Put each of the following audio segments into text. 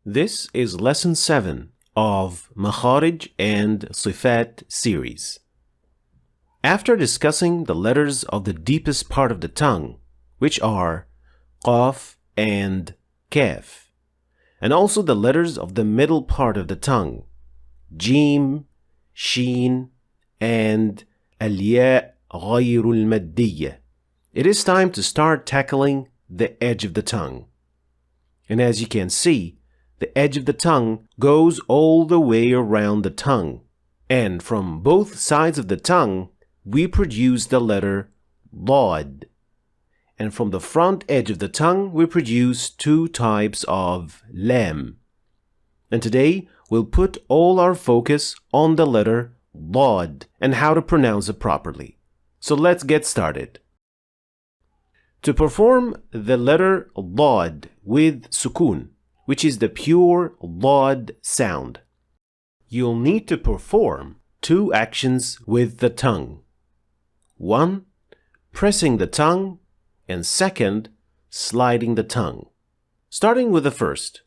This is Lesson 7 of Mahraj and Sifat series. After discussing the letters of the deepest part of the tongue, which are Qaf and Kaf, and also the letters of the middle part of the tongue, Jim, Shin, and Al-Ya Ghayrul Maddiyya, it is time to start tackling the edge of the tongue. And as you can see, the edge of the tongue goes all the way around the tongue, and from both sides of the tongue, we produce the letter Dad. And from the front edge of the tongue, we produce two types of Lam. And today, we'll put all our focus on the letter Dad and how to pronounce it properly. So let's get started. To perform the letter Dad with sukun, which is the pure Dad sound, you'll need to perform two actions with the tongue. One, pressing the tongue, and second, sliding the tongue. Starting with the first,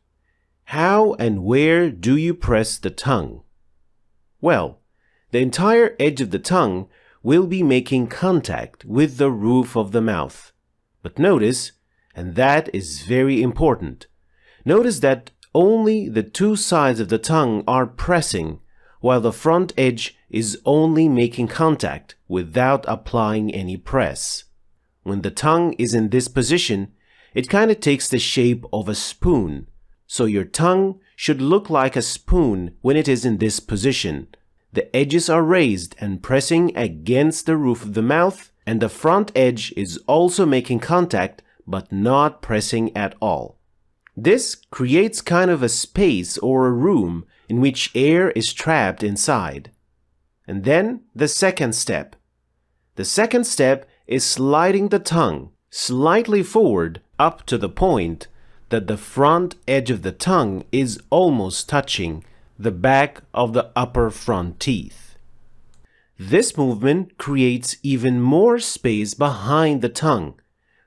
how and where do you press the tongue? Well, the entire edge of the tongue will be making contact with the roof of the mouth. But notice, and that is very important, notice that only the two sides of the tongue are pressing, while the front edge is only making contact without applying any press. When the tongue is in this position, it kind of takes the shape of a spoon. So your tongue should look like a spoon when it is in this position. The edges are raised and pressing against the roof of the mouth, and the front edge is also making contact but not pressing at all. This creates kind of a space or a room in which air is trapped inside. And then the second step. The second step is sliding the tongue slightly forward up to the point that the front edge of the tongue is almost touching the back of the upper front teeth. This movement creates even more space behind the tongue,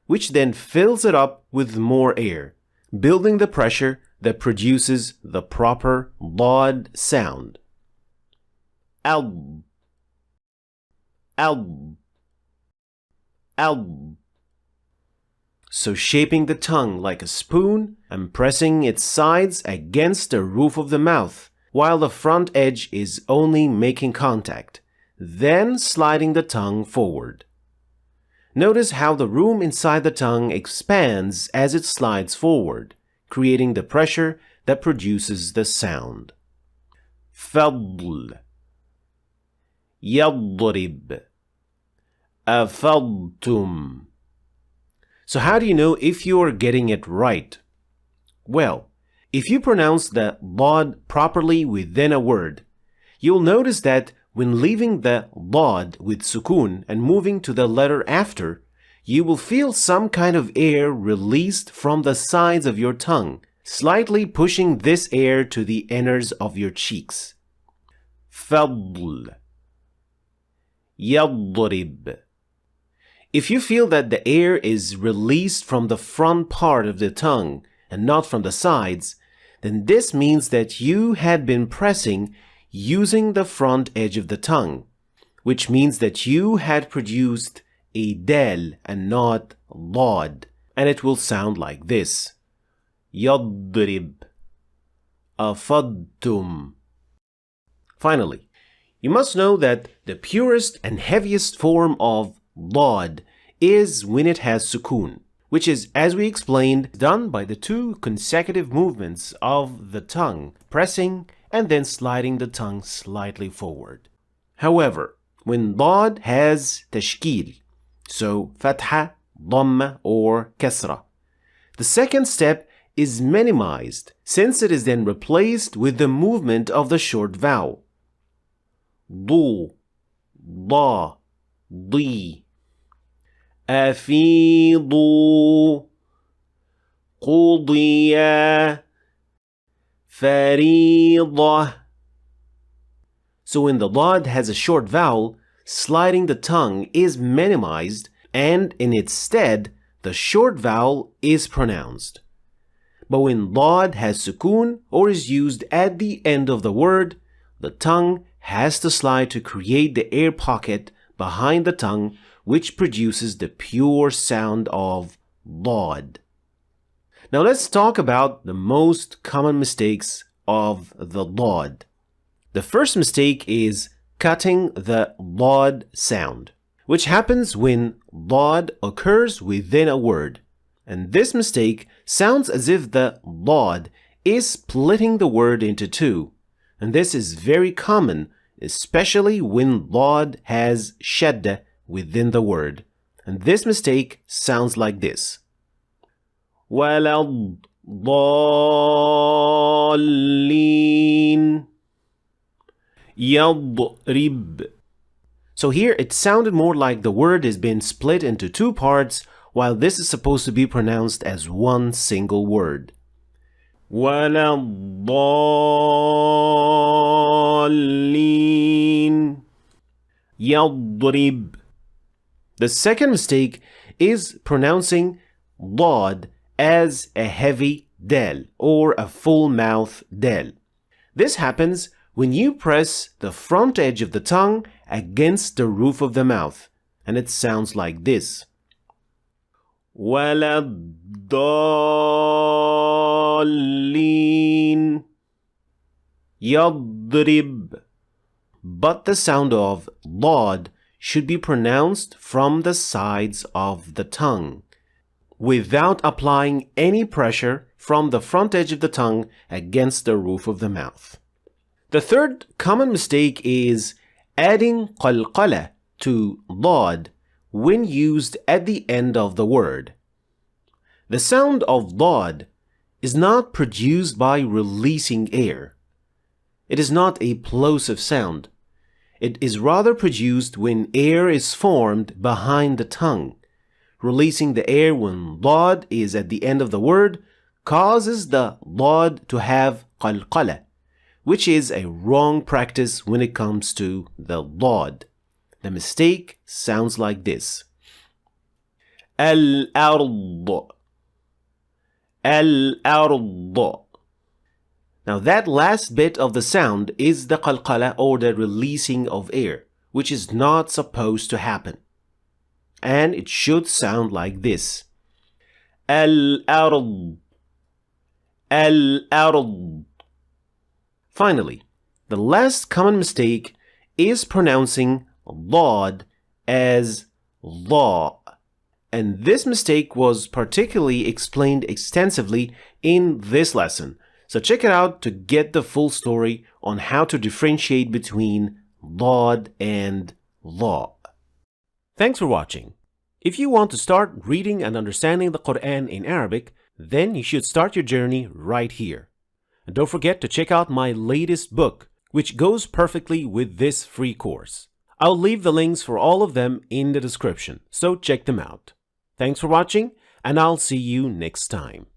which then fills it up with more air, building the pressure that produces the proper Dad sound. Alb, alb, alb. So shaping the tongue like a spoon and pressing its sides against the roof of the mouth, while the front edge is only making contact, then sliding the tongue forward. Notice how the room inside the tongue expands as it slides forward, creating the pressure that produces the sound. Fadl, yadrib, afadtum. So how do you know if you are getting it right? Well, if you pronounce the Dad properly within a word, you'll notice that when leaving the Dad with sukun and moving to the letter after, you will feel some kind of air released from the sides of your tongue, slightly pushing this air to the inners of your cheeks. Fadl, yadrib. If you feel that the air is released from the front part of the tongue and not from the sides, then this means that you had been pressing using the front edge of the tongue, which means that you had produced a dal and not Dad, and it will sound like this. Yadrib, afadtum. Finally, you must know that the purest and heaviest form of Dad is when it has sukun, which is, as we explained, done by the two consecutive movements of the tongue, pressing and then sliding the tongue slightly forward. However, when Dad has tashkil, so fatha, dhamma, or kasra, the second step is minimized since it is then replaced with the movement of the short vowel. Du, da, di. Afidu, qudiya, faridah. So when the Dad has a short vowel, sliding the tongue is minimized and in its stead, the short vowel is pronounced. But when lod has sukoon or is used at the end of the word, the tongue has to slide to create the air pocket behind the tongue, which produces the pure sound of lod. Now let's talk about the most common mistakes of the lod. The first mistake is cutting the lod sound, which happens when lod occurs within a word. And this mistake sounds as if the lod is splitting the word into two. And this is very common, especially when lod has shadda within the word. And this mistake sounds like this. وَلَا الضَّالِّينَ يَضْرِبْ. So here it sounded more like the word is being split into two parts, while this is supposed to be pronounced as one single word. وَلَا الضَّالِّينَ يَضْرِبْ. The second mistake is pronouncing lod as a heavy del or a full mouth del. This happens when you press the front edge of the tongue against the roof of the mouth, and it sounds like this. وَلَا الضَّالِّينَ يَضْرِبْ. But the sound of lod should be pronounced from the sides of the tongue, without applying any pressure from the front edge of the tongue against the roof of the mouth. The third common mistake is adding qalqala to lod when used at the end of the word. The sound of lod is not produced by releasing air. It is not a plosive sound. It is rather produced when air is formed behind the tongue. Releasing the air when lod is at the end of the word causes the lod to have qalqala, which is a wrong practice when it comes to the lod. The mistake sounds like this. Al-ard. Al-ard. Now that last bit of the sound is the qalqala or the releasing of air, which is not supposed to happen. And it should sound like this. Al-ard. Al-ard. Finally, the last common mistake is pronouncing lod as law. And this mistake was particularly explained extensively in this lesson. So check it out to get the full story on how to differentiate between lod and law. Thanks for watching. If you want to start reading and understanding the Quran in Arabic, then you should start your journey right here. And don't forget to check out my latest book, which goes perfectly with this free course. I'll leave the links for all of them in the description, so check them out. Thanks for watching, and I'll see you next time.